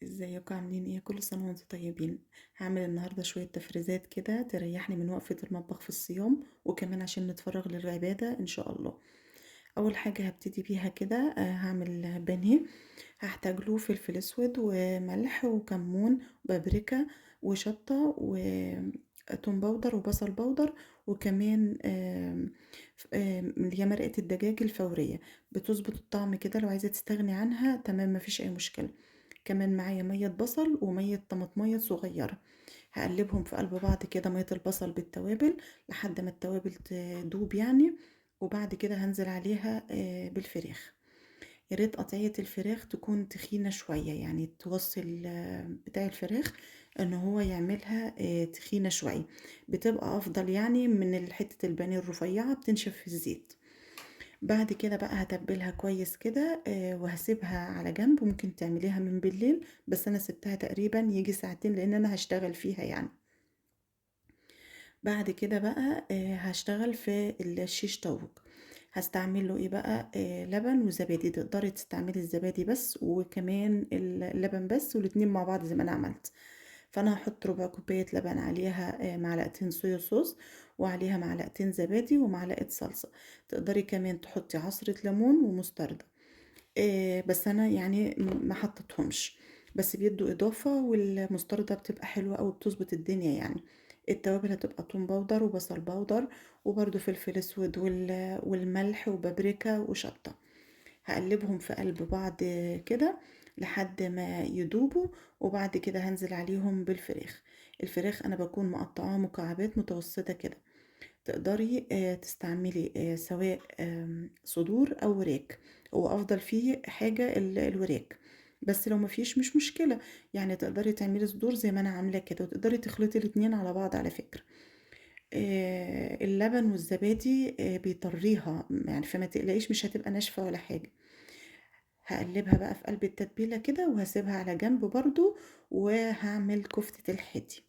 ازيكم عاملين ايه؟ كل سنة وانتم طيبين. هعمل النهاردة شوية تفريزات كده تريحني من وقفة المطبخ في الصيام، وكمان عشان نتفرغ للعبادة ان شاء الله. اول حاجة هبتدي بيها كده هعمل بانيه. هحتاج له فلفل اسود وملح وكمون وبابريكا وشطة وتوم باودر وبصل باودر، وكمان اللي هي مرقة الدجاج الفورية بتظبط الطعم كده. لو عايزة تستغني عنها تمام، مفيش اي مشكلة. كمان معايا مية بصل ومية طماطمية صغيرة، هقلبهم في قلب بعض كده، مية البصل بالتوابل لحد ما التوابل تدوب يعني. وبعد كده هنزل عليها بالفراخ. يا ريت قطعية الفراخ تكون تخينة شوية، يعني توصل بتاع الفراخ ان هو يعملها تخينة شوية، بتبقى افضل يعني من حتة البانيه الرفيعة بتنشف في الزيت. بعد كده بقى هتبلها كويس كده وهسيبها على جنب. ممكن تعمليها من بالليل، بس انا سبتها تقريبا يجي ساعتين لان انا هشتغل فيها يعني. بعد كده بقى هاشتغل في الشيش طاووق. هاستعمل له إيه بقى، لبن وزبادي. تقدري تستعملي الزبادي بس وكمان اللبن بس، والاتنين مع بعض زي ما أنا عملت. فأنا هاحط ربع كوباية لبن، عليها معلقتين صويا صوص، وعليها معلقتين زبادي ومعلقة صلصة. تقدري كمان تحطي عصرة ليمون ومستردة، بس أنا يعني ما حطيتهمش، بس بيدّوا إضافة، والمستردة بتبقى حلوة أوي، بتضبط الدنيا يعني. التوابل هتبقى توم باودر وبصل باودر وبرضه فلفل أسود والملح وبابريكا وشطة. هاقلّبهم في قلب بعض كده لحد ما يدوبوا، وبعد كده هانزل عليهم بالفراخ. الفراخ أنا باكون مقطّعاها مكعبات متوسطة كده. تقدري تستعملي سواء صدور أو وراك. هو أفضل فيه حاجة الوراك، بس لو ما فيش مش مشكلة، يعني تقدري تعملي صدور زي ما أنا عاملة كده، وتقدري تخلطي الاتنين على بعض على فكرة. اللبن والزبادي بيطرّيها يعني، فما تقلقيش مش هتبقى ناشفة ولا حاجة. هاقلّبها بقى في قلب التتبيلة كده وهاسيبها على جنب برضه، وهاعمل كفتة الحدي.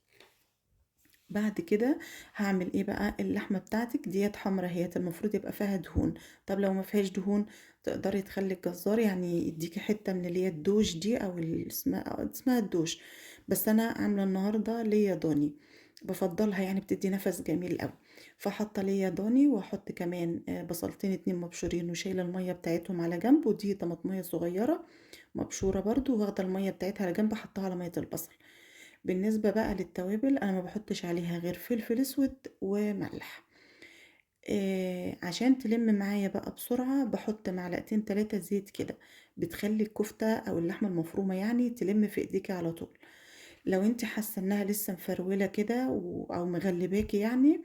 بعد كده هاعمل إيه بقى، اللحمة بتاعتِك ديّة حمرا أهيّة، المفروض يبقى فيها دهون. طب لو ما فيهاش دهون تقدري تخلّي الجزار يعني يدّيكِ حتّة من اللي هي الدوش دي، أو اسمها الدوش، بس أنا عاملة النهارده ليّا ضاني، بافضّلها يعني بتدّي نَفَس جميل أوي. فحاطة ليّا ضاني، وهاحط كمان بصلتين 2 مبشورين وشايلة المَيّة بتاعتهم على جنب، ودي طماطماية صغيّرة مبشورة برضه واخدة المَيّة بتاعتها على جنب حاطاها على مَيّة البصل. بالنسبة بقى للتوابل أنا ما باحطش عليها غير فلفل أسود وملح. عشان تلِم معايا بقى بسرعة باحط معلقتين 3 زيت كده، بتخلّي الكفتة أو اللحمة المفرومة يعني تلِم في إيديكِ على طول. لو أنتِ حاسة إنها لسه مفرولة كده أو مغلباكِ يعني،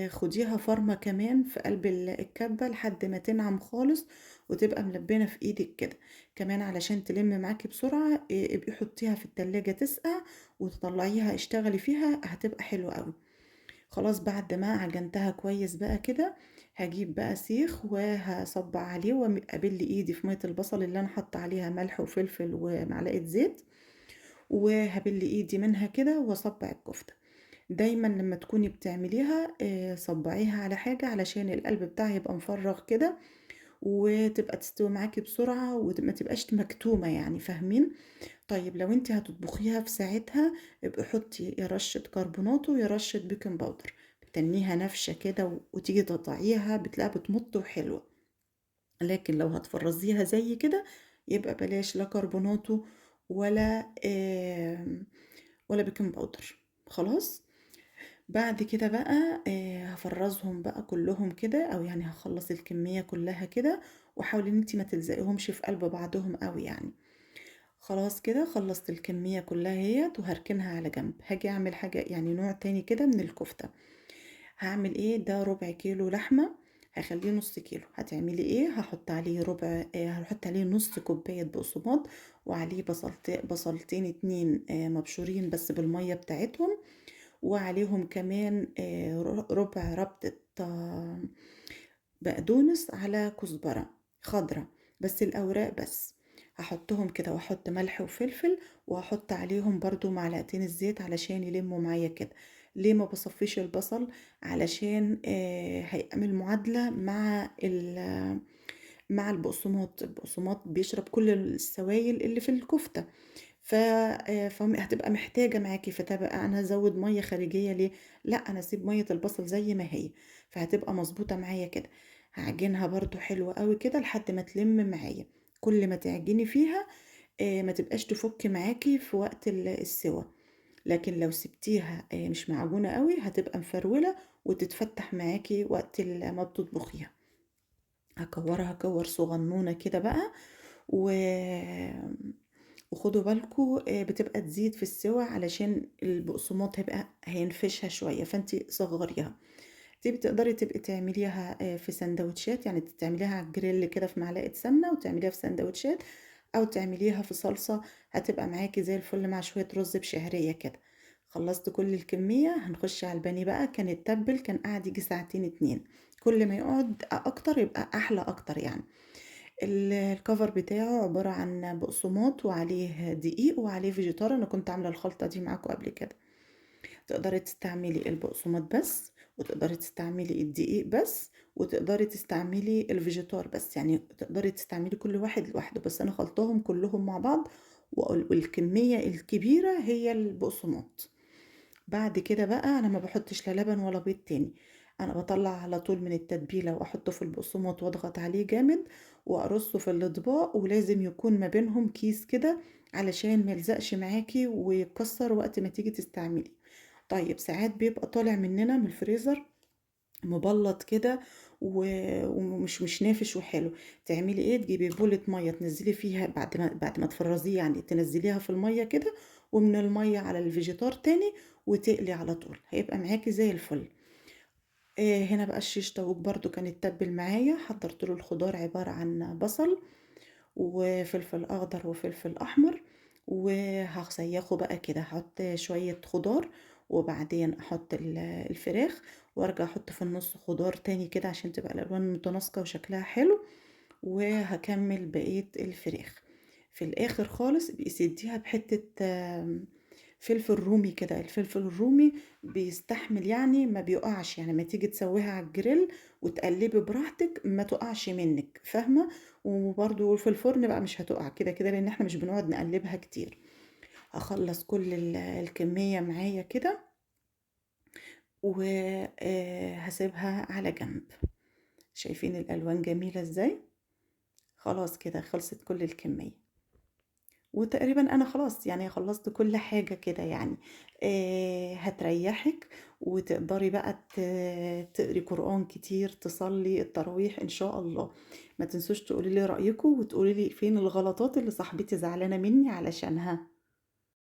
خديها فرمة كمان في قلب الكبة لحد ما تنعم خالص وتبقى ملبّنة في إيدِك كده. كمان علشان تلِم معاكِ بسرعة ابقي حطيها في التلاجة تسقع وتطلّعيها اشتغلي فيها هتبقى حلوة أوي. خلاص بعد ما عجنتها كويس بقى كده، هاجيب بقى سيخ وهاصَبّع عليه أبِل إيدي في مَيّة البصل اللي أنا حاطة عليها ملح وفلفل ومعلقة زيت، وهابِل إيدي منها كده وأصَبّع الكفتة. دايمًا لمّا تكوني بتعمليها صبّعيها على حاجة علشان القلب بتاعها يبقى مفرّغ كده، وتبقى تستوي معاكِ بسرعة ما تبقاش مكتومة يعني، فاهمين؟ طيب لو أنتِ هتطبخيها في ساعتها ابقي حطّي يا رشة كربوناتو يا رشة بيكنج باودر، بتنّيها نافشة كده وتيجي تقطعيها بتلاقيها بتمُط وحلوة. لكن لو هتفرّزيها زي كده يبقى بلاش لا كربوناتو ولا ولا بيكنج باودر، خلاص؟ بعد كده بقى هافرّزهم بقى كلّهم كده، أو يعني هاخلّص الكمية كلّها كده، وحاولي إن أنتِ ما تلزقيهمش في قلب بعضهم أوي يعني. خلاص كده خلّصت الكمية كلّها أهيّة وهاركنها على جنب. هاجي أعمل حاجة يعني نوع تاني كده من الكفتة. هاعمل إيه، ده ربع كيلو لحمة هاخلّيه نُص كيلو. هتعملي إيه، هاحط عليه هاحط عليه نُص كوباية بقسماط، وعليه بصلتين 2 مبشورين بس بالمَيّة بتاعتهم، وعليهم كمان ربع ربطة بقدونس على كزبرة خضرا، بس الأوراق بس. هاحطهم كده وأحط ملح وفلفل، وهاحط عليهم برضه معلقتين الزيت علشان يلمّوا معايا كده. ليه ما باصفّيش البصل؟ علشان هيعمل معادلة مع البقسماط. البقسماط بيشرب كل السوايل اللي في الكفتة، هتبقى محتاجة معاكِ، فتبقى أنا أزوّد مَيّة خارجية ليه؟ لأ، أنا أسيب مَيّة البصل زي ما هي، فهتبقى مضبوطة معايا كده. هاعجنها برضه حلو أوي كده لحد ما تلِم معايا، كل ما تعجني فيها ما تبقاش تفُك معاكِ في وقت السِوَى، لكن لو سِبتيها مش معجونة أوي هتبقى مفرولة وتتفتّح معاكِ وقت ما بتطبخيها. هاكوّرها كِوَر صغنونة كده بقى و وخدوا بالكم بتبقى تزيد في السِوَى علشان البقسماط هينفشها شوية، فأنتِ صغّريها. دي بتقدري تبقي تعمليها في ساندوتشات، يعني تعمليها على الجريل كده في معلقة سمنة وتعمليها في ساندوتشات، أو تعمليها في صلصة هتبقى معاكِ زي الفل مع شوية رز بشعرية كده. خلّصت كل الكمية، هنخش على البانيه بقى، كان اتبّل كان قعد ييجي ساعتين 2، كل ما يقعد أكتر يبقى أحلى أكتر يعني. الcover بتاعه عبارة عن بقسماط وعليه دقيق وعليه فيجيتار، أنا كنت عاملة الخلطة دي معاكم قبل كده. تقدري تستعملي البقسماط بس، وتقدري تستعملي الدقيق بس، وتقدري تستعملي الفيجيتار بس، يعني تقدري تستعملي كل واحد لوحده، بس أنا خلطاهم كلّهم مع بعض والكمية الكبيرة هي البقسماط. بعد كده بقى أنا ما باحطش لا لبن ولا بيض تاني، أنا باطلّع على طول من التتبيلة وأحطه في البقسماط وأضغط عليه جامد وأرصه في الأطباق، ولازم يكون ما بينهم كيس كده علشان ما يلزقش معاكِ ويتكسر وقت ما تيجي تستعملي. طيب ساعات بيبقى طالع مننا من الفريزر مبلّط كده و ومش نافش وحلو، تعملي إيه، تجيبي بولة مَيّة تنزّلي فيها بعد ما تفرّزيه يعني تنزّليها في المَيّة كده، ومن المَيّة على الفيجيتار تاني وتقلي على طول، هيبقى معاكِ زي الفل. هنا بقى الشيش طاووق برضه كان اتبّل معايا، حضّرت له الخضار عبارة عن بصل وفلفل أخضر وفلفل أحمر، وهاسيّخه بقى كده، هاحط شوية خضار وبعدين أحط الفراخ وأرجع أحط في النُص خضار تاني كده عشان تبقى الألوان متناسقة وشكلها حلو، وهاكمّل بقية الفراخ. في الآخر خالص ابقي سدّيها بحتّة فلفل رومي كده، الفلفل الرومي بيستحمل يعني ما بيُقعش، يعني أمّا تيجي تسوّيها على الجريل وتقلّبي براحتك ما تُقعش منِّك، فاهمة؟ وبرضه في الفرن بقى مش هتُقع كده، كده لإن إحنا مش بنقعد نقلّبها كتير. هاخلّص كل الكمية معايا كده و هاسيبها على جنب. شايفين الألوان جميلة إزاي؟ خلاص كده خلصت كل الكمية. وتقريبًا أنا خلاص يعني خلّصت كل حاجة كده يعني، هتريّحِك وتقدري بقى تقري قرآن كتير، تصلّي التراويح إن شاء الله. ما تنسوش تقولوا لي رأيكم وتقولوا لي فين الغلطات اللي صاحبتي زعلانة منّي علشانها.